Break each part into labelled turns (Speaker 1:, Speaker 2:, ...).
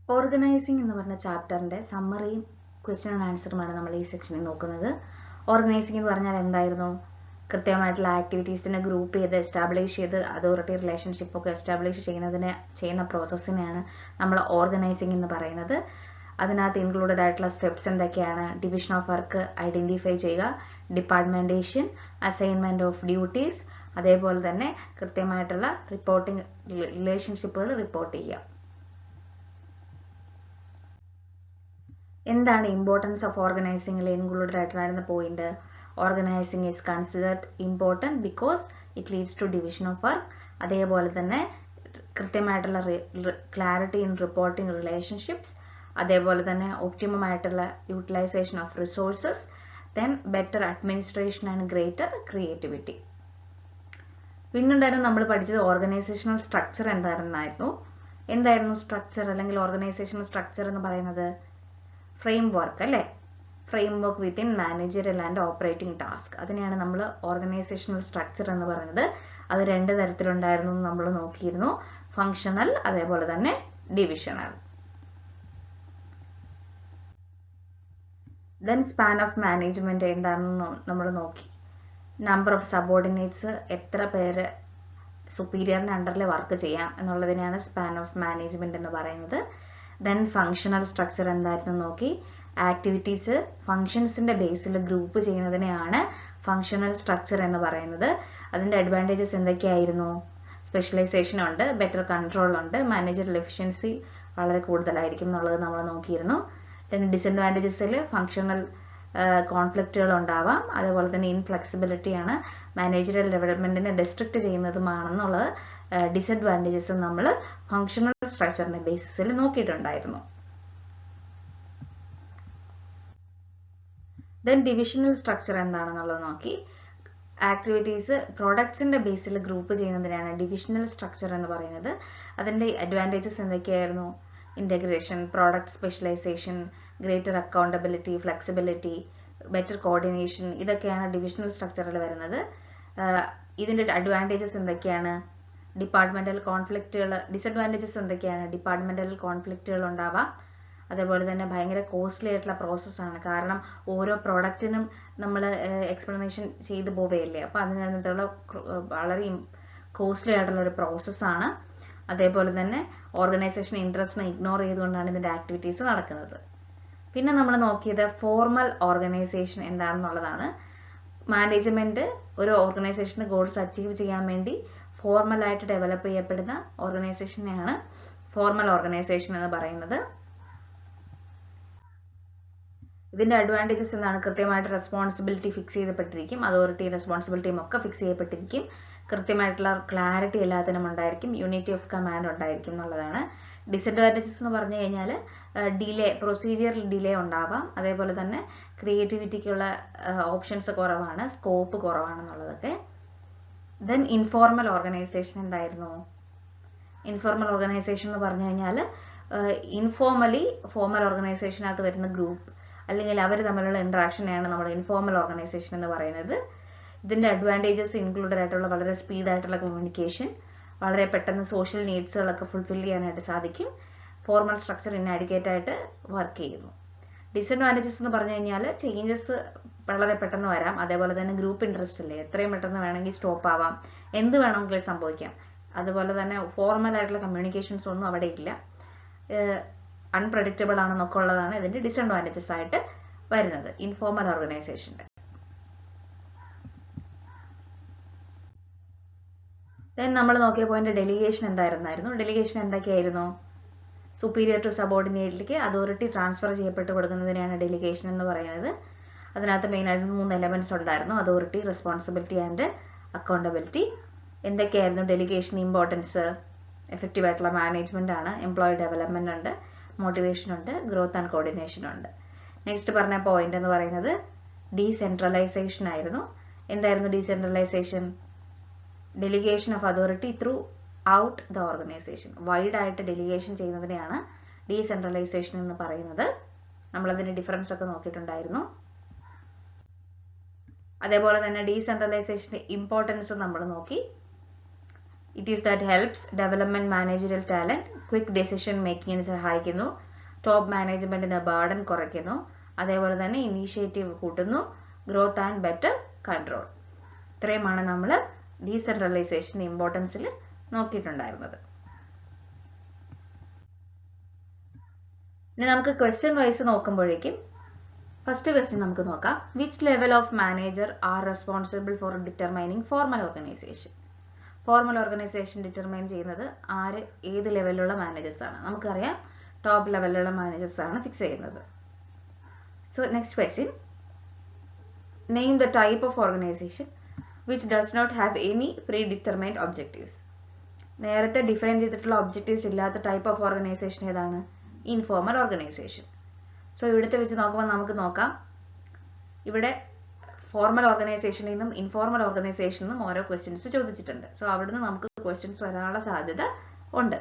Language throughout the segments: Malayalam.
Speaker 1: ഓർഗനൈസിംഗ് എന്ന് പറഞ്ഞ ചാപ്റ്ററിന്റെ സമ്മറിയും ക്വസ്റ്റ്യൻ ആൻഡ് ആൻസറുമാണ് നമ്മൾ ഈ സെക്ഷനിൽ നോക്കുന്നത്. ഓർഗനൈസിംഗ് എന്ന് പറഞ്ഞാൽ എന്തായിരുന്നു? കൃത്യമായിട്ടുള്ള ആക്ടിവിറ്റീസിനെ ഗ്രൂപ്പ് ചെയ്ത് എസ്റ്റാബ്ലിഷ് ചെയ്ത് അതോറിറ്റി റിലേഷൻഷിപ്പ് ഒക്കെ എസ്റ്റാബ്ലിഷ് ചെയ്യുന്ന പ്രോസസ്സിനെയാണ് നമ്മൾ ഓർഗനൈസിംഗ് എന്ന് പറയുന്നത്. അതിനകത്ത് ഇൻക്ലൂഡഡ് ആയിട്ടുള്ള സ്റ്റെപ്സ് എന്തൊക്കെയാണ്? ഡിവിഷൻ ഓഫ് വർക്ക് ഐഡന്റിഫൈ ചെയ്യുക, ഡിപ്പാർട്ട്മെന്റേഷൻ, അസൈൻമെന്റ് ഓഫ് ഡ്യൂട്ടീസ്, അതേപോലെ തന്നെ കൃത്യമായിട്ടുള്ള റിപ്പോർട്ടിംഗ് റിലേഷൻഷിപ്പുകൾ റിപ്പോർട്ട് ചെയ്യുക. എന്താണ് ഇമ്പോർട്ടൻസ് ഓഫ് ഓർഗനൈസിംഗിൽ ഇൻക്ലൂഡഡ് ആയിട്ടുള്ള point? Organising is considered important because it leads to division of work. അതേപോലെ തന്നെ കൃത്യമായിട്ടുള്ള ക്ലാരിറ്റി ഇൻ റിപ്പോർട്ടിംഗ് റിലേഷൻഷിപ്സ്, അതേപോലെ തന്നെ ഒപ്റ്റിമം ആയിട്ടുള്ള utilisation of resources, then better administration and greater creativity. പിന്നീട് നമ്മൾ പഠിച്ചത് ഓർഗനൈസേഷണൽ സ്ട്രക്ചർ എന്തായിരുന്നു സ്ട്രക്ചർ അല്ലെങ്കിൽ ഓർഗനൈസേഷണൽ സ്ട്രക്ചർ എന്ന് പറയുന്നത്? ഫ്രെയിം വർക്ക് അല്ലേ? Framework within managerial and operating task, അതിനെയാണ് നമ്മൾ ഓർഗനൈസേഷണൽ സ്ട്രക്ചർ എന്ന് പറയുന്നത്. അത് രണ്ട് തരത്തിലുണ്ടായിരുന്നു നമ്മൾ നോക്കിയിരുന്നു, ഫങ്ഷണൽ അതേപോലെ തന്നെ divisional. Then span of management എന്താണെന്ന് നമ്മൾ നോക്കി. നമ്പർ ഓഫ് സബോർഡിനേറ്റ്സ്, എത്ര പേര് സുപ്പീരിയറിന്റെ അണ്ടറിൽ വർക്ക് ചെയ്യാം എന്നുള്ളതിനെയാണ് സ്പാൻ ഓഫ് മാനേജ്മെന്റ് എന്ന് പറയുന്നത്. ദെൻ ഫങ്ഷണൽ സ്ട്രക്ചർ എന്തായിരുന്നു നോക്കി. ആക്ടിവിറ്റീസ് ഫങ്ഷൻസിന്റെ ബേസിൽ ഗ്രൂപ്പ് ചെയ്യുന്നതിനെയാണ് ഫങ്ഷണൽ സ്ട്രക്ചർ എന്ന് പറയുന്നത്. അതിന്റെ അഡ്വാൻറ്റേജസ് എന്തൊക്കെയായിരുന്നു? സ്പെഷ്യലൈസേഷൻ ഉണ്ട്, ബെറ്റർ കൺട്രോൾ ഉണ്ട്, മാനേജറിയൽ എഫിഷ്യൻസി വളരെ കൂടുതലായിരിക്കും എന്നുള്ളത് നമ്മൾ നോക്കിയിരുന്നു. ദെൻ ഡിസഡ്വാൻറ്റേജസിൽ ഫങ്ഷണൽ കോൺഫ്ലിക്റ്റുകൾ ഉണ്ടാവാം, അതേപോലെ തന്നെ ഇൻഫ്ലെക്സിബിലിറ്റിയാണ്, മാനേജറിയൽ ഡെവലപ്മെന്റിനെ റെസ്ട്രിക്ട് ചെയ്യുന്നതുമാണെന്നുള്ളത് ഡിസഡ്വാൻറ്റേജസ് നമ്മൾ ഫങ്ഷണൽ സ്ട്രക്ചറിന്റെ ബേസിസിൽ നോക്കിയിട്ടുണ്ടായിരുന്നു. ദെൻ ഡിവിഷണൽ സ്ട്രക്ചർ എന്താണെന്നുള്ളത് നോക്കി. ആക്ടിവിറ്റീസ് പ്രോഡക്ട്സിന്റെ ബേസിൽ ഗ്രൂപ്പ് ചെയ്യുന്നതിനാണ് ഡിവിഷണൽ സ്ട്രക്ചർ എന്ന് പറയുന്നത്. അതിന്റെ അഡ്വാൻറ്റേജസ് എന്തൊക്കെയായിരുന്നു? Integration, product specialisation, greater accountability, flexibility, better coordination, ഇതൊക്കെയാണ് ഡിവിഷണൽ സ്ട്രക്ചറിൽ വരുന്നത്. ഇതിന്റെ അഡ്വാൻറ്റേജസ് എന്തൊക്കെയാണ്? ഡിപ്പാർട്ട്മെന്റൽ കോൺഫ്ലിക്റ്റുകൾ. ഡിസഡ്വാൻറ്റേജസ് എന്തൊക്കെയാണ്? ഡിപ്പാർട്ട്മെന്റൽ കോൺഫ്ലിക്റ്റുകൾ ഉണ്ടാവാം, അതേപോലെ തന്നെ ഭയങ്കര കോസ്റ്റ്ലി ആയിട്ടുള്ള പ്രോസസ്സാണ്. കാരണം ഓരോ പ്രോഡക്റ്റിനും നമ്മൾ എക്സ്പ്ലനേഷൻ ചെയ്തു പോവുകയല്ലേ, അപ്പോൾ അതിനകത്തുള്ള വളരെ കോസ്റ്റ്ലി ആയിട്ടുള്ള ഒരു പ്രോസസ്സാണ്. അതേപോലെ തന്നെ ഓർഗനൈസേഷൻ ഇൻട്രസ്റ്റിനെ ഇഗ്നോർ ചെയ്തുകൊണ്ടാണ് ഇതിന്റെ ആക്ടിവിറ്റീസ് നടക്കുന്നത്. പിന്നെ നമ്മൾ നോക്കിയത് ഫോർമൽ ഓർഗനൈസേഷൻ എന്താണെന്നുള്ളതാണ്. മാനേജ്മെന്റ് ഒരു ഓർഗനൈസേഷന്റെ ഗോൾസ് അച്ചീവ് ചെയ്യാൻ വേണ്ടി ഫോർമൽ ആയിട്ട് ഡെവലപ്പ് ചെയ്യപ്പെടുന്ന ഓർഗനൈസേഷനെയാണ് ഫോർമൽ ഓർഗനൈസേഷൻ എന്ന് പറയുന്നത്. ഇതിന്റെ അഡ്വാൻറ്റേജസ് എന്താണ്? കൃത്യമായിട്ട് റെസ്പോൺസിബിലിറ്റി ഫിക്സ് ചെയ്യപ്പെട്ടിരിക്കും, അതോറിറ്റി റെസ്പോൺസിബിലിറ്റിയും ഒക്കെ ഫിക്സ് ചെയ്യപ്പെട്ടിരിക്കും, കൃത്യമായിട്ടുള്ള ക്ലാരിറ്റി എല്ലാത്തിനും ഉണ്ടായിരിക്കും, യൂണിറ്റി ഓഫ് കമാൻഡ് ഉണ്ടായിരിക്കും എന്നുള്ളതാണ്. ഡിസഡ്വാൻറ്റേജസ് എന്ന് പറഞ്ഞു കഴിഞ്ഞാൽ ഡിലേ, പ്രൊസീജിയറിൽ ഡിലേ ഉണ്ടാവാം, അതേപോലെ തന്നെ ക്രിയേറ്റിവിറ്റിക്കുള്ള ഓപ്ഷൻസ് കുറവാണ്, സ്കോപ്പ് കുറവാണെന്നുള്ളതൊക്കെ. ദെൻ ഇൻഫോർമൽ ഓർഗനൈസേഷൻ എന്തായിരുന്നു? ഇൻഫോർമൽ ഓർഗനൈസേഷൻ എന്ന് പറഞ്ഞു കഴിഞ്ഞാൽ ഇൻഫോർമലി ഫോർമൽ ഓർഗനൈസേഷനകത്ത് വരുന്ന ഗ്രൂപ്പ് അല്ലെങ്കിൽ അവർ തമ്മിലുള്ള ഇന്ററാക്ഷനെയാണ് നമ്മൾ ഇൻഫോർമൽ ഓർഗനൈസേഷൻ എന്ന് പറയുന്നത്. ഇതിന്റെ അഡ്വാൻറ്റേജസ് ഇൻക്ലൂഡഡ് ആയിട്ടുള്ള വളരെ സ്പീഡായിട്ടുള്ള കമ്മ്യൂണിക്കേഷൻ, വളരെ പെട്ടെന്ന് സോഷ്യൽ നീഡ്സുകളൊക്കെ ഫുൾഫിൽ ചെയ്യാനായിട്ട് സാധിക്കും, ഫോർമൽ സ്ട്രക്ചർ ഇന്നാഡിക്കേറ്റ് ആയിട്ട് വർക്ക് ചെയ്യുന്നു. ഡിസഡ്വാൻറ്റേജസ് എന്ന് പറഞ്ഞു കഴിഞ്ഞാൽ ചേഞ്ചസ് വളരെ പെട്ടെന്ന് വരാം, അതേപോലെ തന്നെ ഗ്രൂപ്പ് ഇൻട്രസ്റ്റ് അല്ലേ, എത്രയും പെട്ടെന്ന് വേണമെങ്കിൽ സ്റ്റോപ്പ് ആവാം, എന്ത് വേണമെങ്കിലും സംഭവിക്കാം. അതുപോലെ തന്നെ ഫോർമൽ ആയിട്ടുള്ള കമ്മ്യൂണിക്കേഷൻസ് ഒന്നും അവിടെ ഇല്ല, അൺപ്രഡിക്റ്റബിൾ ആണെന്നൊക്കെ ഉള്ളതാണ് ഇതിന്റെ ഡിസഡ്വാൻറ്റേജസ് ആയിട്ട് വരുന്നത് ഇൻഫോർമൽ ഓർഗനൈസേഷന്റെ. ദെൻ നമ്മൾ നോക്കിയ പോയിന്റ് ഡെലിഗേഷൻ എന്തായിരുന്നായിരുന്നു? ഡെലിഗേഷൻ എന്തൊക്കെയായിരുന്നു? സുപ്പീരിയർ ടു സബോർഡിനേറ്റിലേക്ക് അതോറിറ്റി ട്രാൻസ്ഫർ ചെയ്യപ്പെട്ട് കൊടുക്കുന്നതിനെയാണ് ഡെലിഗേഷൻ എന്ന് പറയുന്നത്. അതിനകത്ത് മെയിനായിട്ട് 3 എലമെന്റ്സ് ഉണ്ടായിരുന്നു: അതോറിറ്റി, റെസ്പോൺസിബിലിറ്റി ആൻഡ് അക്കൗണ്ടബിലിറ്റി. എന്തൊക്കെയായിരുന്നു ഡെലിഗേഷൻ ഇമ്പോർട്ടൻസ്? എഫക്റ്റീവ് ആയിട്ടുള്ള മാനേജ്മെന്റ് ആണ്, എംപ്ലോയി ഡെവലപ്മെന്റ് ഉണ്ട്, മോട്ടിവേഷൻ ഉണ്ട്, ഗ്രോത്ത് ആൻഡ് കോർഡിനേഷൻ ഉണ്ട്. നെക്സ്റ്റ് പറഞ്ഞ പോയിന്റ് എന്ന് പറയുന്നത് ഡീസെൻട്രലൈസേഷൻ ആയിരുന്നു. എന്തായിരുന്നു decentralisation? Delegation of authority throughout the organisation. Wide ആയിട്ട് ഡെലിഗേഷൻ ചെയ്യുന്നതിനെയാണ് ഡീസെൻട്രലൈസേഷൻ എന്ന് പറയുന്നത്. നമ്മളതിന്റെ ഡിഫറൻസ് ഒക്കെ നോക്കിയിട്ടുണ്ടായിരുന്നു. അതേപോലെ തന്നെ ഡീസെൻട്രലൈസേഷന്റെ ഇമ്പോർട്ടൻസ് നമ്മൾ നോക്കി. It is that helps development managerial talent, quick decision making സഹായിക്കുന്നു, ടോപ്പ് മാനേജ്മെന്റിന് ബർഡൻ കുറയ്ക്കുന്നു, അതേപോലെ തന്നെ ഇനീഷ്യേറ്റീവ് കൂട്ടുന്നു, ഗ്രോത്ത് ആൻഡ് ബെറ്റർ കൺട്രോൾ. ഇത്രയുമാണ് നമ്മൾ ഡീസെൻട്രലൈസേഷൻ ഇമ്പോർട്ടൻസിൽ നോക്കിയിട്ടുണ്ടായിരുന്നത്. ഇനി നമുക്ക് ക്വസ്റ്റ്യൻ വൈസ് നോക്കുമ്പോഴേക്കും ഫസ്റ്റ് ക്വസ്റ്റ്യൻ നമുക്ക് നോക്കാം. Which level of manager are responsible for determining formal organisation? Formal organisation determine ചെയ്യുന്നത് ഏത് ലെവലിലുള്ള മാനേജേഴ്സ് ആണ്? നമുക്കറിയാം ടോപ്പ് ലെവലിലുള്ള മാനേജേഴ്സ് ആണ് ഫിക്സ് ചെയ്യുന്നത്. So next question, name the type of organisation which does not have any predetermined objectives. നേരത്തെ ഡിഫൈൻ ചെയ്തിട്ടുള്ള ഒബ്ജക്റ്റീവ്സ് ഇല്ലാത്ത ടൈപ്പ് ഓഫ് ഓർഗനൈസേഷൻ ഏതാണ്? Informal organisation. സോ ഇവിടുത്തെ വെച്ച് നോക്കുമ്പോൾ നമുക്ക് നോക്കാം, ഇവിടെ ഫോർമൽ ഓർഗനൈസേഷനിൽ നിന്നും ഇൻഫോർമൽ ഓർഗനൈസേഷനിൽ നിന്നും ഓരോ ക്വസ്റ്റ്യൻസ് ചോദിച്ചിട്ടുണ്ട്. സോ അവിടുന്ന് നമുക്ക് ക്വസ്റ്റ്യൻസ് വരാനുള്ള സാധ്യത ഉണ്ട്.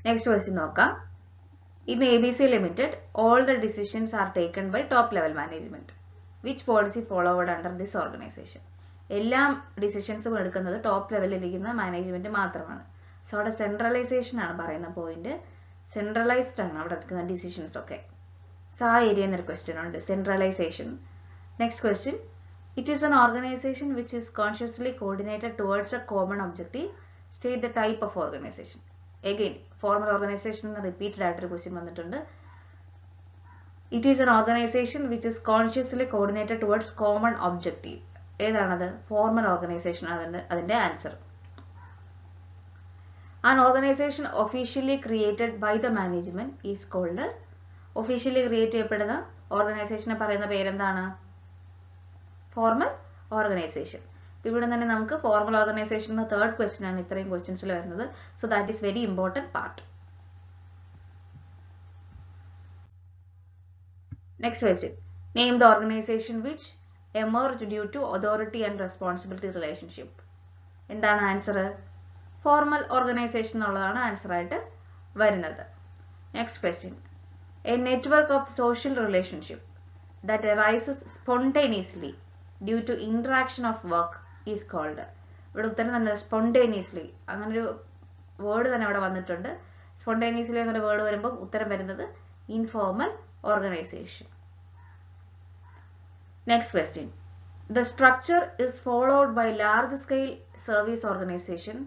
Speaker 1: നെക്സ്റ്റ് ക്വസ്റ്റ്യൻ നോക്കാം. In ABC Limited, all the decisions are taken by top level management. Which policy followed under this organization? എല്ലാ ഡിസിഷൻസും എടുക്കുന്നത് ടോപ്പ് ലെവലിൽ ഇരിക്കുന്ന മാനേജ്മെന്റ് മാത്രമാണ്. സോ അവിടെ സെൻട്രലൈസേഷൻ ആണ് പറയുന്ന പോയിന്റ്. സെൻട്രലൈസ്ഡ് ആണ് അവിടെ എടുക്കുന്ന ഡിസിഷൻസ് ഒക്കെ. സോ ആ ഏരിയ എന്നൊരു ക്വസ്റ്റ്യൻ ഉണ്ട്, centralization. Next question, it is an organization which is consciously coordinated towards a common objective. State the type of organization. Again formal organization എന്ന് റിപ്പീറ്റഡ് ആയിട്ടൊരു ക്വസ്റ്റ്യൻ വന്നിട്ടുണ്ട്. It is an organization which is consciously coordinated towards common objective. ഏതാണത്? ഫോർമൽ ഓർഗനൈസേഷൻ അതിന്റെ answer. An organization officially created by the management is called, officially create ചെയ്യപ്പെടുന്ന ഓർഗനൈസേഷനെ പറയുന്ന പേരെന്താണ്? Formal organization. ഇവിടെ തന്നെ നമുക്ക് ഫോർമൽ ഓർഗനൈസേഷൻ എന്ന തേർഡ് ക്വസ്റ്റ്യൻ ആണ് ഇത്രയും ക്വസ്റ്റ്യൻസിൽ വരുന്നത്. So that is very important part. Next question, name the organisation which emerge due to authority and responsibility relationship. എന്താണ് ആൻസർ? ഫോർമൽ ഓർഗനൈസേഷൻ എന്നുള്ളതാണ് ആൻസർ ആയിട്ട് വരുന്നത്. Next question, a network of social relationship that arises spontaneously due to interaction of work is called. ഇവിടെ ഉത്തരം തന്നെ സ്പോണ്ടേനിയസ്ലി, അങ്ങനൊരു വേർഡ് തന്നെ ഇവിടെ വന്നിട്ടുണ്ട്. സ്പോണ്ടേനിയസ്ലി എന്നൊരു വേർഡ് വരുമ്പോൾ ഉത്തരം വരുന്നത് informal organisation. Next question, the structure is followed by large scale service organisation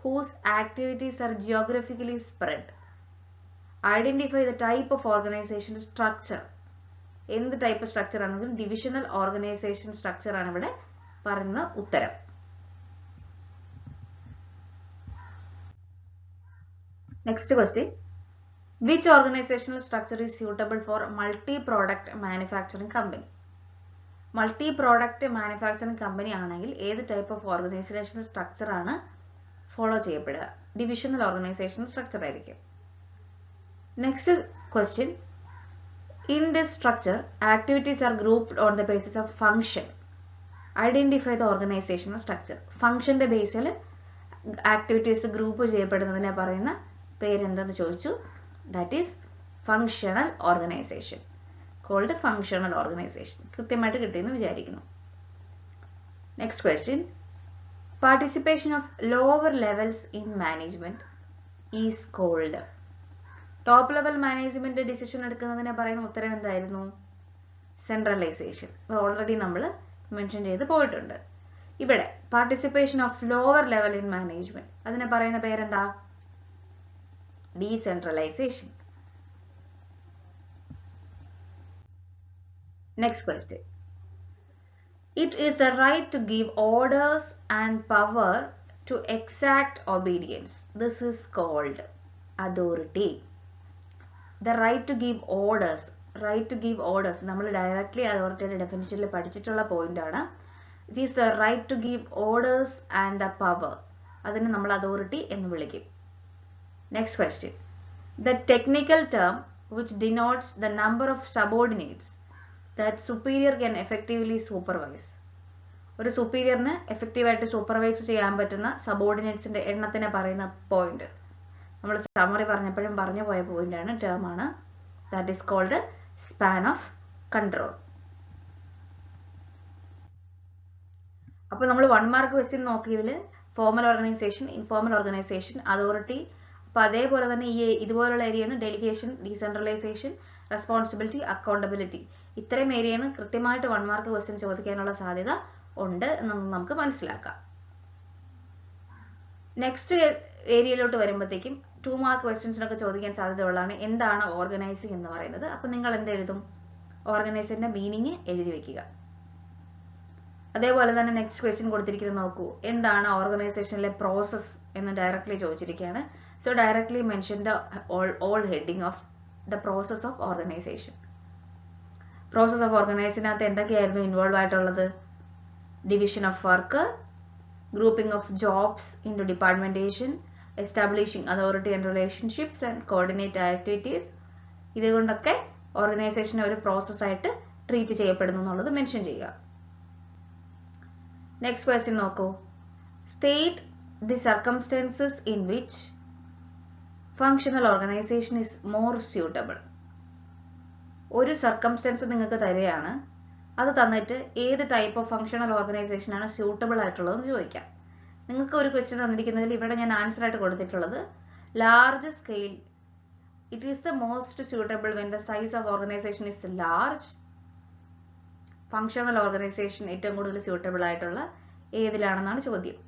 Speaker 1: whose activities are geographically spread. Identify the type of organization structure. എന്ത് ടൈപ്പ് ഓഫ് സ്ട്രക്ചർ ആണെങ്കിലും ഡിവിഷണൽ ഓർഗനൈസേഷൻ സ്ട്രക്ചർ ആണ് ഇവിടെ പറയുന്ന ഉത്തരം. Next question, which organisational structure is suitable for multi product manufacturing company? Multi product manufacturing company ആണെങ്കിൽ ഏത് ടൈപ്പ് ഓഫ് ഓർഗനൈസേഷണൽ സ്ട്രക്ചർ ആണ് ഫോളോ ചെയ്യപ്പെടുക? ഡിവിഷണൽ ഓർഗനൈസേഷൻ സ്ട്രക്ചർ ആയിരിക്കും. Next question, in this structure activities are grouped on the basis of function. Identify the organisational structure. ഫംഗ്ഷന്റെ ബേസിൽ ആക്ടിവിറ്റീസ് ഗ്രൂപ്പ് ചെയ്യപ്പെടുന്നതിനെ പറയുന്ന പേരെന്തെന്ന് ചോദിച്ചു. That is functional organization. Called functional organization. കൃത്യമായിട്ട് കിട്ടിയെന്ന് വിചാരിക്കുന്നു. Next question, participation of lower levels in management is called. Top level management decision എടുക്കുന്നതിനെ പറയുന്ന ഉത്തരം എന്തായിരുന്നു? സെൻട്രലൈസേഷൻ. അത് ഓൾറെഡി നമ്മൾ മെൻഷൻ ചെയ്ത് പോയിട്ടുണ്ട്. ഇവിടെ participation of lower level in management, അതിനെ പറയുന്ന പേരെന്താ? Decentralisation. Next question, it is the right to give orders and power to exact obedience. This is called authority. The right to give orders. Right to give orders. നമ്മൾ ഡയറക്ട്ലി അതോറിറ്റിയുടെ ഡെഫിനിഷനിൽ പഠിച്ചിട്ടുള്ള പോയിന്റ് ആണ്. It is the right to give orders and the power. അതിനെ നമ്മൾ അതോറിറ്റി എന്ന് വിളിക്കും. Next question. The technical term which denotes the number of subordinates that superior can effectively supervise. ഒരു സുപ്പീരിയറിന് എഫക്റ്റീവായിട്ട് സൂപ്പർവൈസ് ചെയ്യാൻ പറ്റുന്ന സബോർഡിനേറ്റ്സിന്റെ എണ്ണത്തിനെ പറയുന്ന പോയിന്റ്. നമ്മൾ സമ്മറി പറഞ്ഞപ്പോഴും പറഞ്ഞു പോയ പോയിന്റ് ആണ്, ടേം ആണ്. That is called span of control. അപ്പോൾ നമ്മൾ 1 മാർക്ക് ക്വസ്റ്റ്യൻ നോക്കിയതിൽ formal organization, informal organization, authority, അപ്പോൾ അതേപോലെ തന്നെ ഈ ഇതുപോലുള്ള ഏരിയയിൽ നിന്ന് ഡെലിഗേഷൻ, ഡീസെൻട്രലൈസേഷൻ, റെസ്പോൺസിബിലിറ്റി, അക്കൗണ്ടബിലിറ്റി, ഇത്രയും ഏരിയയിൽ നിന്ന് കൃത്യമായിട്ട് 1 മാർക്ക് ക്വസ്റ്റ്യൻ ചോദിക്കാനുള്ള സാധ്യത ഉണ്ട് എന്നൊന്ന് നമുക്ക് മനസ്സിലാക്കാം. നെക്സ്റ്റ് ഏരിയയിലോട്ട് വരുമ്പോഴത്തേക്കും 2 മാർക്ക് ക്വസ്റ്റ്യൻസിനൊക്കെ ചോദിക്കാൻ സാധ്യതയുള്ളതാണ് എന്താണ് ഓർഗനൈസിങ് എന്ന് പറയുന്നത്. അപ്പോൾ നിങ്ങൾ എന്ത് എഴുതും? ഓർഗനൈസിന്റെ മീനിങ് എഴുതി വെക്കുക. അതേപോലെ തന്നെ നെക്സ്റ്റ് ക്വസ്റ്റ്യൻ കൊടുത്തിരിക്കുന്നത് നോക്കൂ, എന്താണ് ഓർഗനൈസേഷനിലെ പ്രോസസ് എന്ന് ഡയറക്ട്ലി ചോദിച്ചിരിക്കുകയാണ്. So directly mention the all heading of the process of organization. Process of ഓർഗനൈസേഷനകത്ത് എന്തൊക്കെയായിരുന്നു ഇൻവോൾവ് ആയിട്ടുള്ളത്? Division of work, grouping of jobs into departmentation, establishing authority and relationships and coordinate activities. ഇതുകൊണ്ടൊക്കെ ഓർഗനൈസേഷൻ ഒരു പ്രോസസ് ആയിട്ട് ട്രീറ്റ് ചെയ്യപ്പെടുന്നു എന്നുള്ളത് മെൻഷൻ ചെയ്യുക. നെക്സ്റ്റ് ക്വസ്റ്റ്യൻ നോക്കൂ, state the circumstances in which functional organization is more suitable. ഒരു സർക്കംസ്റ്റൻസ് നിങ്ങൾക്ക് തരികയാണ്, അത് തന്നിട്ട് ഏത് ടൈപ്പ് ഓഫ് ഫങ്ഷണൽ ഓർഗനൈസേഷൻ ആണ് സ്യൂട്ടബിൾ ആയിട്ടുള്ളതെന്ന് ചോദിക്കാം. നിങ്ങൾക്ക് ഒരു ക്വസ്റ്റ്യൻ തന്നിരിക്കുന്നതിൽ ഇവിടെ ഞാൻ ആൻസർ ആയിട്ട് കൊടുത്തിട്ടുള്ളത് large scale, it is the most suitable when the size of organisation is large. Functional organisation ഏറ്റവും കൂടുതൽ സ്യൂട്ടബിൾ ആയിട്ടുള്ള ഏതിലാണെന്നാണ് ചോദ്യം.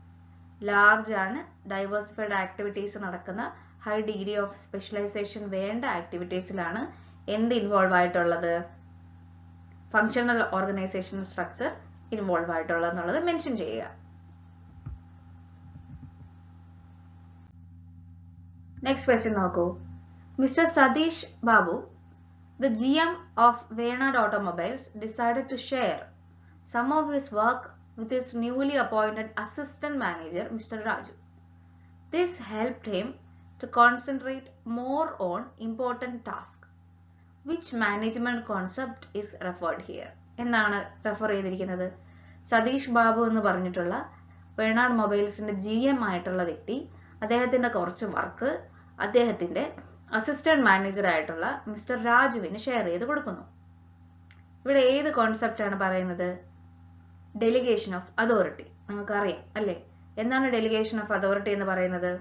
Speaker 1: ലാർജ് ആണ്, ഡൈവേഴ്സിഫൈഡ് ആക്ടിവിറ്റീസ് നടക്കുന്ന, ഹൈ ഡിഗ്രി ഓഫ് സ്പെഷ്യലൈസേഷൻ വേണ്ട ആക്ടിവിറ്റീസിലാണ് എന്ത് ഇൻവോൾവ് ആയിട്ടുള്ളത്? ഫങ്ഷണൽ ഓർഗനൈസേഷൻ സ്ട്രക്ചർ ഇൻവോൾവ് ആയിട്ടുള്ളത് എന്നുള്ളത് മെൻഷൻ ചെയ്യുക. നെക്സ്റ്റ് ക്വസ്റ്റ്യൻ നോക്കൂ, mister Satish Babu, the GM of Venad Automobiles, decided to share some of his work with his newly appointed assistant manager, Mr. Raju. This helped him to concentrate more on important tasks. Which management concept is referred here? എന്താണ് റെഫർ ചെയ്തിരിക്കുന്നത്? സതീഷ് ബാബു എന്ന് പറഞ്ഞിട്ടുള്ള വേണാട് മൊബൈൽസിന്റെ GM ആയിട്ടുള്ള വ്യക്തി അദ്ദേഹത്തിന്റെ കുറച്ച് വർക്ക് അദ്ദേഹത്തിന്റെ അസിസ്റ്റന്റ് മാനേജർ ആയിട്ടുള്ള മിസ്റ്റർ രാജുവിന് ഷെയർ ചെയ്ത് കൊടുക്കുന്നു. ഇവിടെ ഏത് കോൺസെപ്റ്റ് ആണ് പറയുന്നത്? Delegation of authority. നിങ്ങൾക്ക് അറിയാം അല്ലേ? എന്താണ് ഡെലിഗേഷൻ ഓഫ് അതോറിറ്റി എന്ന് പറയുന്നത്?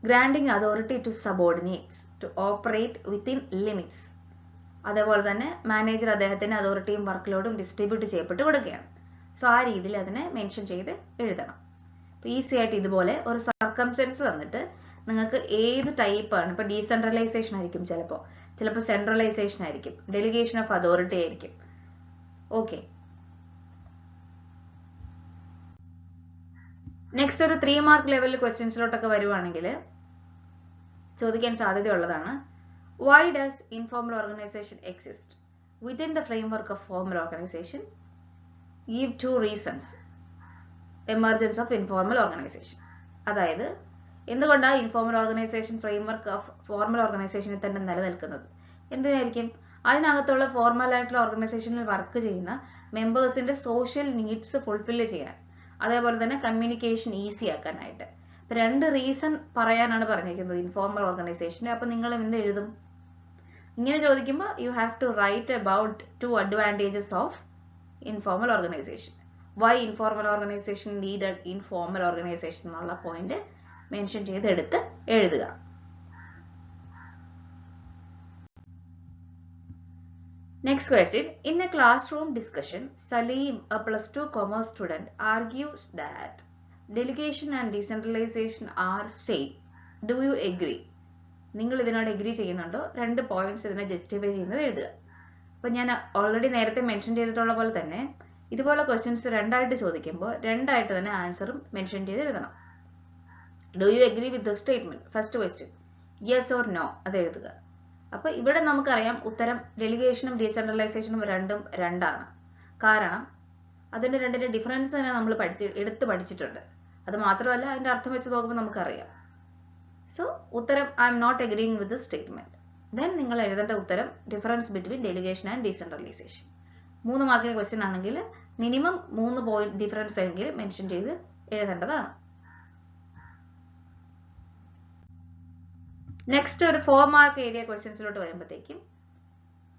Speaker 1: Granting authority to subordinates to operate within limits. അതേപോലെ തന്നെ മാനേജർ അദ്ദേഹത്തിന് അതോറിറ്റിയും വർക്ക്ലോഡും ഡിസ്ട്രിബ്യൂട്ട് ചെയ്യപ്പെട്ട് കൊടുക്കുകയാണ്. സോ ആ രീതിയിൽ അതിനെ മെൻഷൻ ചെയ്ത് എഴുതണം. ഈസി ആയിട്ട് ഇതുപോലെ ഒരു സർക്കംസ്റ്റൻസ് തന്നിട്ട് നിങ്ങൾക്ക് ഏത് ടൈപ്പാണ്, ഇപ്പൊ ഡീസെൻട്രലൈസേഷൻ ആയിരിക്കും, ചിലപ്പോൾ സെൻട്രലൈസേഷൻ ആയിരിക്കും, ഡെലിഗേഷൻ ഓഫ് അതോറിറ്റി ആയിരിക്കും. ഓക്കെ, നെക്സ്റ്റ് ഒരു 3 മാർക്ക് ലെവലിൽ ക്വസ്റ്റ്യൻസിലോട്ടൊക്കെ വരുവാണെങ്കിൽ ചോദിക്കാൻ സാധ്യതയുള്ളതാണ്, why does informal organization exist within the framework of formal organization? Give 2 reasons emergence of informal organization. അതായത് എന്തുകൊണ്ടാണ് informal organization framework of formal ഓർഗനൈസേഷനിൽ തന്നെ നിലനിൽക്കുന്നത്? എന്തിനായിരിക്കും? അതിനകത്തുള്ള ഫോർമൽ ആയിട്ടുള്ള ഓർഗനൈസേഷനിൽ വർക്ക് ചെയ്യുന്ന മെമ്പേഴ്സിന്റെ സോഷ്യൽ നീഡ്സ് ഫുൾഫില്ല് ചെയ്യാൻ, അതേപോലെ തന്നെ കമ്മ്യൂണിക്കേഷൻ ഈസി ആക്കാനായിട്ട്. 2 റീസൺ പറയാനാണ് പറഞ്ഞിരിക്കുന്നത് ഇൻഫോർമൽ ഓർഗനൈസേഷന്. അപ്പൊ നിങ്ങൾ എന്ത് എഴുതും? ഇങ്ങനെ ചോദിക്കുമ്പോൾ you have to write about 2 advantages of informal organisation. Why informal organisation needed in formal organisation എന്നുള്ള പോയിന്റ് മെൻഷൻ ചെയ്തെടുത്ത് എഴുതുക. Next question. In a classroom discussion, Salim, a +2 commerce student, argues that delegation and decentralization are same. Do you agree? നിങ്ങൾ ഇതിനോട് എഗ്രി ചെയ്യുന്നുണ്ടോ? 2 പോയിന്റ്സ് ഇതിനെ ജസ്റ്റിഫൈ ചെയ്യുന്നത് എഴുതുക. അപ്പൊ ഞാൻ ഓൾറെഡി നേരത്തെ മെൻഷൻ ചെയ്തിട്ടുള്ള പോലെ തന്നെ ഇതുപോലെ ക്വസ്റ്റ്യൻസ് 2 ആയിട്ട് ചോദിക്കുമ്പോൾ 2 ആയിട്ട് തന്നെ ആൻസറും മെൻഷൻ ചെയ്ത് എഴുതണം. Do you agree with the statement? First question yes or no അത് എഴുതുക. അപ്പൊ ഇവിടെ നമുക്കറിയാം ഉത്തരം ഡെലിഗേഷനും ഡീസെൻട്രലൈസേഷനും രണ്ടും 2 ആണ്. കാരണം അതിന്റെ 2ന്റെ ഡിഫറൻസ് തന്നെ നമ്മൾ എടുത്ത് പഠിച്ചിട്ടുണ്ട്. അത് മാത്രമല്ല അതിന്റെ അർത്ഥം വെച്ച് നോക്കുമ്പോൾ നമുക്കറിയാം. സോ ഉത്തരം I am not agreeing with the statement. Then നിങ്ങൾ എഴുതേണ്ട ഉത്തരം difference between delegation and decentralization. 3 മാർക്കിന്റെ ക്വസ്റ്റ്യൻ ആണെങ്കിൽ മിനിമം 3 പോയിന്റ് ഡിഫറൻസ് എങ്കിലും മെൻഷൻ ചെയ്ത് എഴുതേണ്ടതാണ്. നെക്സ്റ്റ് ഒരു 4 മാർക്ക് ഏരിയ ക്വസ്റ്റ്യൻസിലോട്ട് വരുമ്പോഴത്തേക്കും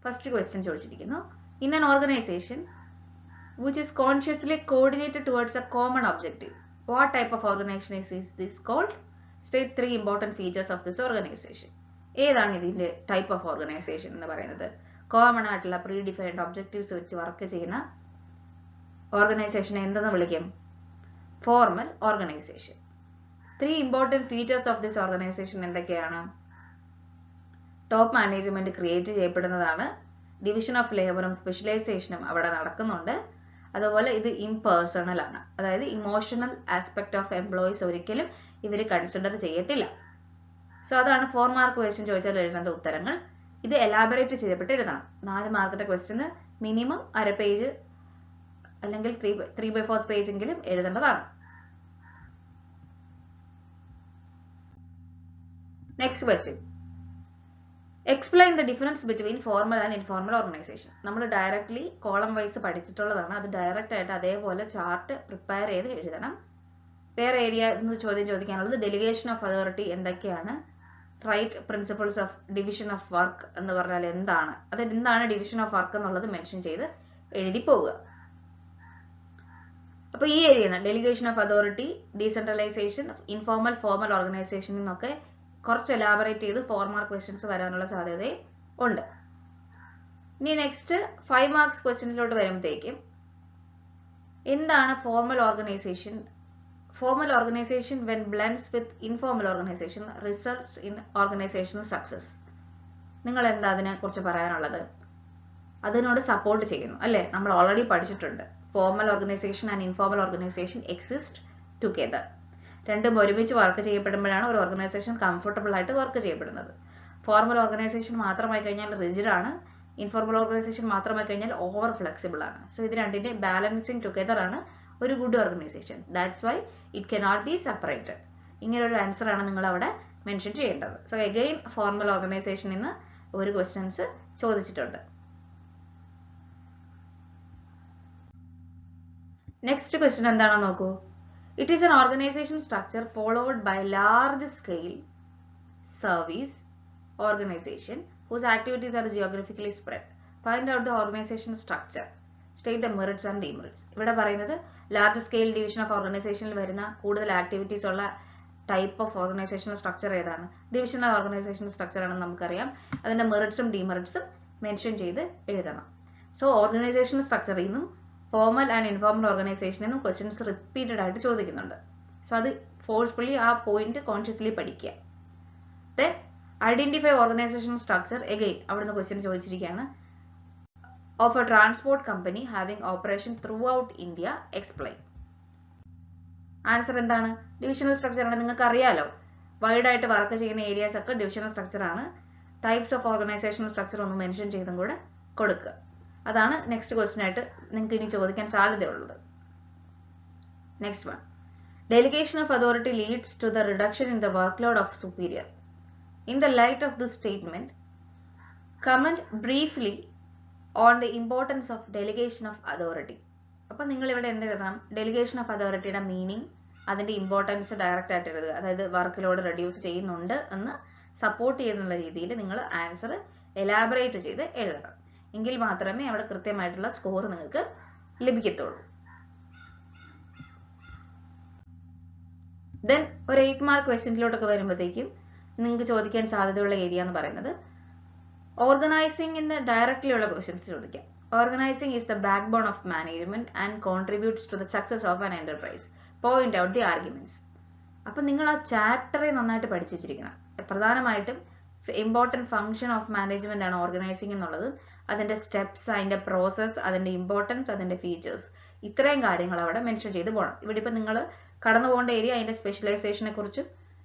Speaker 1: ഫസ്റ്റ് ക്വസ്റ്റ്യൻ ചോദിച്ചിരിക്കുന്നു, in an organization which is consciously coordinated towards a common objective. What type of organization is this called? State 3 important features of this organization. ഏതാണ് ഇതിന്റെ ടൈപ്പ് ഓഫ് ഓർഗനൈസേഷൻ എന്ന് പറയുന്നത്? കോമൺ ആയിട്ടുള്ള പ്രീ ഡിഫൈൻഡ് ഒബ്ജക്റ്റീവ്സ് വെച്ച് വർക്ക് ചെയ്യുന്ന ഓർഗനൈസേഷനെ എന്തെന്ന് വിളിക്കും? Formal organization. 3 important features of this organization എന്തൊക്കെയാണ്? ടോപ്പ് മാനേജ്മെന്റ് ക്രിയേറ്റ് ചെയ്യപ്പെടുന്നതാണ്. ഡിവിഷൻ ഓഫ് ലേബറും സ്പെഷ്യലൈസേഷനും അവിടെ നടക്കുന്നുണ്ട്. അതുപോലെ ഇത് ഇംപേഴ്സണൽ ആണ്, അതായത് ഇമോഷണൽ ആസ്പെക്ട് ഓഫ് എംപ്ലോയീസ് ഒരിക്കലും ഇവർ കൺസിഡർ ചെയ്യത്തില്ല. സോ അതാണ് 4 മാർക്ക് ക്വസ്റ്റ്യൻ ചോദിച്ചാൽ എഴുതേണ്ട ഉത്തരങ്ങൾ. ഇത് എലാബറേറ്റ് ചെയ്യപ്പെട്ട് എഴുതണം. 4 മാർക്കിന്റെ ക്വസ്റ്റ്യന് മിനിമം അര പേജ് അല്ലെങ്കിൽ 3/4 പേജ് എങ്കിലും എഴുതേണ്ടതാണ്. Next question, explain the difference between formal and informal organization. നമ്മൾ ഡയറക്ട്ലി കോളം വൈസ് പഠിച്ചിട്ടുള്ളതാണ്. അത് ഡയറക്റ്റ് ആയിട്ട് അതേപോലെ ചാർട്ട് പ്രിപ്പയർ ചെയ്ത് എഴുതണം. വേറെ ഏരിയ എന്ന് ചോദ്യം ചോദിക്കാനുള്ളത് ഡെലിഗേഷൻ ഓഫ് അതോറിറ്റി എന്തൊക്കെയാണ്, right principles of division of work എന്ന് പറഞ്ഞാൽ എന്താണ്, അത് എന്താണ് ഡിവിഷൻ ഓഫ് വർക്ക് എന്നുള്ളത് മെൻഷൻ ചെയ്ത് എഴുതി പോവുക. അപ്പൊ ഈ area delegation of authority, decentralisation, informal formal organisation എന്നൊക്കെ കുറച്ച് എലാബറേറ്റ് ചെയ്ത് 4 മാർക്ക് ക്വസ്റ്റ്യൻസ് വരാനുള്ള സാധ്യതയും ഉണ്ട്. ഇനി നെക്സ്റ്റ് 5 മാർക്സ് ക്വസ്റ്റ്യൻസിലോട്ട് വരുമ്പോഴത്തേക്കും എന്താണ് formal organisation? Formal organization when blends with informal organization results in organizational success. നിങ്ങൾ എന്താ അതിനെ കുറിച്ച് പറയാനുള്ളത്? അതിനോട് സപ്പോർട്ട് ചെയ്യുന്നു അല്ലേ? നമ്മൾ ഓൾറെഡി പഠിച്ചിട്ടുണ്ട്. Formal organisation and informal organization exist together. രണ്ടും ഒരുമിച്ച് വർക്ക് ചെയ്യപ്പെടുമ്പോഴാണ് ഒരു ഓർഗനൈസേഷൻ കംഫർട്ടബിൾ ആയിട്ട് വർക്ക് ചെയ്യപ്പെടുന്നത്. ഫോർമൽ ഓർഗനൈസേഷൻ മാത്രമായി കഴിഞ്ഞാൽ റിജിഡ് ആണ്, ഇൻഫോർമൽ ഓർഗനൈസേഷൻ മാത്രമായി കഴിഞ്ഞാൽ ഓവർ ഫ്ലെക്സിബിൾ ആണ്. സോ ഇത് രണ്ടിന്റെ ബാലൻസിങ് ടുഗെദർ ആണ് ഒരു good organisation. That's why it cannot be separated. ഇങ്ങനെ ഒരു ആൻസർ ആണ് നിങ്ങൾ അവിടെ മെൻഷൻ ചെയ്യേണ്ടത്. സോ അഗെയിൻ ഫോർമൽ ഓർഗനൈസേഷനിൽ നിന്ന് ഒരു ക്വസ്റ്റ്യൻസ് ചോദിച്ചിട്ടുണ്ട്. നെക്സ്റ്റ് ക്വസ്റ്റ്യൻ എന്താണെന്ന് നോക്കൂ. It is an organisation structure followed by large scale service organisation whose activities are geographically spread. Find out the organization structure. State the merits and demerits. ഇവിടെ പറയുന്നത് ലാർജ് സ്കെയിൽ ഡിവിഷൻ ഓഫ് ഓർഗനൈസേഷനിൽ വരുന്ന കൂടുതൽ ആക്ടിവിറ്റീസ് ഉള്ള ടൈപ്പ് ഓഫ് ഓർഗനൈസേഷണൽ സ്ട്രക്ചർ ഏതാണ്? ഡിവിഷണൽ ഓർഗനൈസേഷണൽ സ്ട്രക്ചർ ആണെന്ന് നമുക്കറിയാം. അതിന്റെ മെറിറ്റ്സും ഡിമെറിറ്റ്സും മെൻഷൻ ചെയ്ത് എഴുതണം. സോ ഓർഗനൈസേഷണൽ സ്ട്രക്ചറിൽ നിന്നും ഫോർമൽ ആൻഡ് ഇൻഫോർമൽ ഓർഗനൈസേഷനിൽ നിന്നും ക്വസ്റ്റ്യൻസ് റിപ്പീറ്റഡ് ആയിട്ട് ചോദിക്കുന്നുണ്ട്. സോ അത് ഫോഴ്സ്ഫുള്ളി ആ പോയിന്റ് കോൺഷ്യസ്ലി പഠിക്കുക. Then identify organizational structure. Again അവിടുന്ന് ക്വസ്റ്റ്യൻ ചോദിച്ചിരിക്കുകയാണ്. Of a transport company having operation throughout India explain. Answer എന്താണ്? ഡിവിഷണൽ സ്ട്രക്ചർ ആണ്. നിങ്ങൾക്ക് അറിയാലോ, വൈഡ് ആയിട്ട് വർക്ക് ചെയ്യുന്ന ഏരിയാസ് ഒക്കെ ഡിവിഷണൽ സ്ട്രക്ചർ ആണ്. ടൈപ്സ് ഓഫ് ഓർഗനൈസേഷണൽ സ്ട്രക്ചർ ഒന്ന് മെൻഷൻ ചെയ്തും കൂടെ കൊടുക്കുക. അതാണ് നെക്സ്റ്റ് ക്വസ്റ്റ്യൻ ആയിട്ട് നിങ്ങൾക്ക് ഇനി ചോദിക്കാൻ സാധ്യതയുള്ളത്. Next one, delegation of authority leads to the reduction in the work load of superior. In the light of this statement, comment briefly on the importance of delegation of authority. അപ്പോൾ നിങ്ങൾ ഇവിടെ എന്ത് എഴുതണം? ഡെലിഗേഷൻ ഓഫ് അതോറിറ്റിയുടെ മീനിങ്, അതിന്റെ ഇമ്പോർട്ടൻസ് ഡയറക്റ്റ് ആയിട്ട് എഴുതുക. അതായത് വർക്ക് ലോഡ് റെഡ്യൂസ് ചെയ്യുന്നുണ്ട് എന്ന് സപ്പോർട്ട് ചെയ്യുന്ന രീതിയിൽ നിങ്ങൾ ആൻസർ എലാബറേറ്റ് ചെയ്ത് എഴുതണം. എങ്കിൽ മാത്രമേ അവിടെ കൃത്യമായിട്ടുള്ള സ്കോർ നിങ്ങൾക്ക് ലഭിക്കത്തുള്ളൂ. ദെൻ ഒരു 8 മാർക്ക് ക്വസ്റ്റ്യനിലോട്ടൊക്കെ വരുമ്പോഴത്തേക്കും നിങ്ങൾക്ക് ചോദിക്കാൻ സാധ്യതയുള്ള ഏരിയ എന്ന് പറയുന്നത് ഓർഗനൈസിംഗ് എന്ന് ഡയറക്ട്ലി ഉള്ള ക്വസ്റ്റ്യൻസ് ചോദിക്കാം. Organising is the backbone of management and contributes to the success of an enterprise. Point out the arguments. അപ്പൊ നിങ്ങൾ ആ ചാപ്റ്ററെ നന്നായിട്ട് പഠിച്ചു വെച്ചിരിക്കണം. പ്രധാനമായിട്ടും ഇമ്പോർട്ടന്റ് ഫംഗ്ഷൻ ഓഫ് മാനേജ്മെന്റ് ആണ് ഓർഗനൈസിംഗ് എന്നുള്ളത്. അതിന്റെ സ്റ്റെപ്സ്, അതിന്റെ പ്രോസസ്, അതിന്റെ ഇമ്പോർട്ടൻസ്, അതിന്റെ ഫീച്ചേഴ്സ്, ഇത്രയും കാര്യങ്ങൾ അവിടെ മെൻഷൻ ചെയ്ത് പോകണം. ഇവിടെ ഇപ്പൊ നിങ്ങൾ കടന്നു പോകേണ്ട ഏരിയ അതിന്റെ സ്പെഷ്യലൈസേഷനെ കുറിച്ച്,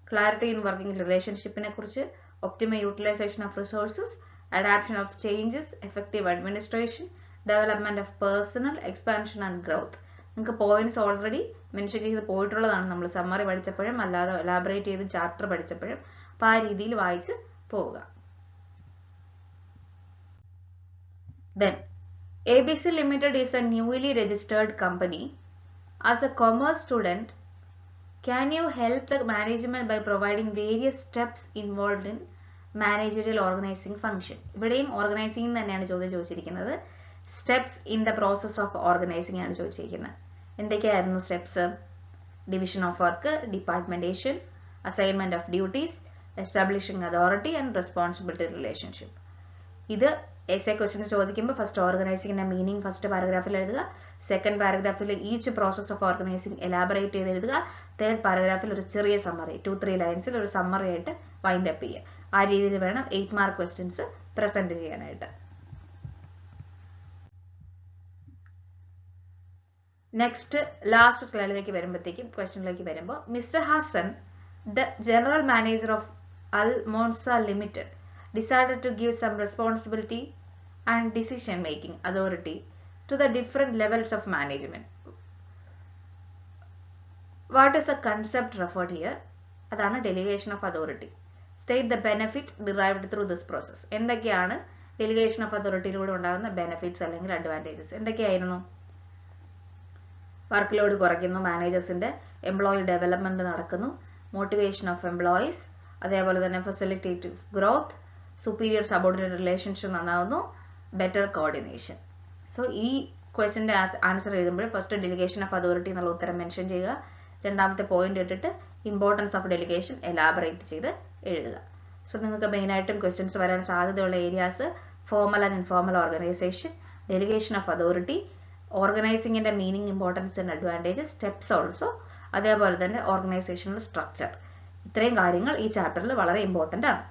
Speaker 1: ക്ലാരിറ്റി ഇൻ വർക്കിംഗ് റിലേഷൻഷിപ്പിനെ കുറിച്ച്, optimal utilisation of resources, adaption of changes, effective administration, development of personnel, expansion and growth. നിങ്ങൾക്ക് പോയിന്റ്സ് ഓൾറെഡി മെൻഷൻ ചെയ്ത് പോയിട്ടുള്ളതാണ് നമ്മൾ സമ്മറി പഠിച്ചപ്പോഴും അല്ലാതെ എലാബറേറ്റ് ചെയ്ത് ചാപ്റ്റർ പഠിച്ചപ്പോഴും. അപ്പൊ ആ രീതിയിൽ വായിച്ച് പോവുക. Then, ABC Limited is a newly registered company. As a commerce student, can you help the management by providing various steps involved in managerial organizing function? ഇവിടെയും ഓർഗനൈസിംഗ് തന്നെയാണ് ചോദ്യം ചോദിച്ചിരിക്കുന്നത്. Steps in the process of organizing ആണ് ചോദിച്ചിരിക്കുന്നത്. എന്തൊക്കെയായിരുന്നു steps? Division of work, departmentation, assignment of duties, establishing authority and responsibility relationship. ഇത് എസ്എ ക്വസ്റ്റ്യൻസ് ചോദിക്കുമ്പോൾ ഫസ്റ്റ് ഓർഗനൈസിംഗിന്റെ മീനിങ് ഫസ്റ്റ് പാരഗ്രാഫിൽ എഴുതുക, സെക്കൻഡ് പാരഗ്രാഫിൽ each process of organizing elaborate ചെയ്ത് എഴുതുക, തേർഡ് പാരഗ്രാഫിൽ ഒരു ചെറിയ സമ്മറി 2-3 ലൈൻസിൽ ഒരു സമ്മറി ആയിട്ട് വൈൻഡ് അപ്പ് ചെയ്യുക. ആ രീതിയിൽ വേണം 8 മാർക്ക് ക്വസ്റ്റ്യൻസ് പ്രസന്റ് ചെയ്യാനായിട്ട്. നെക്സ്റ്റ് ലാസ്റ്റ് സ്ലൈഡിലേക്ക് വരുമ്പോഴത്തേക്കും ക്വസ്റ്റ്യനിലേക്ക് വരുമ്പോൾ, mister Hasan, the general manager of Al Monsa limited, decided to give some responsibility and decision making authority to the different levels of management. What is the concept referred here? Adana delegation of authority. State the benefit derived through this process. എന്തൊക്കെയാണ് delegation of authority ലൂടെ ഉണ്ടാകുന്ന benefits അല്ലെങ്കിൽ advantages? എന്തൊക്കെയായിരുന്നു? വർക്ക് ലോഡ് കുറയ്ക്കുന്നു, മാനേജേഴ്സിന്റെ എംപ്ലോയി ഡെവലപ്മെന്റ് നടക്കുന്നു, മോട്ടിവേഷൻ ഓഫ് എംപ്ലോയീസ്, അതേപോലെ തന്നെ facilitative growth, superior subordinate relationship നന്നാവുന്നു, better coordination. So ഈ ക്വസ്റ്റ്യന്റെ ആൻസർ എഴുതുമ്പോൾ ഫസ്റ്റ് ഡെലിഗേഷൻ ഓഫ് അതോറിറ്റി എന്നുള്ള ഉത്തരം മെൻഷൻ ചെയ്യുക, രണ്ടാമത്തെ പോയിന്റ് ഇട്ടിട്ട് ഇമ്പോർട്ടൻസ് ഓഫ് ഡെലിഗേഷൻ എലാബറേറ്റ് ചെയ്ത് എഴുതുക. സോ നിങ്ങൾക്ക് മെയിൻ ആയിട്ടും ക്വസ്റ്റ്യൻസ് വരാൻ സാധ്യതയുള്ള areas formal and informal organization, delegation of authority, ഓർഗനൈസിംഗിന്റെ meaning, importance and advantages, steps also, അതേപോലെ തന്നെ ഓർഗനൈസേഷണൽ സ്ട്രക്ചർ. ഇത്രയും കാര്യങ്ങൾ ഈ ചാപ്റ്ററിൽ വളരെ ഇമ്പോർട്ടന്റ് ആണ്.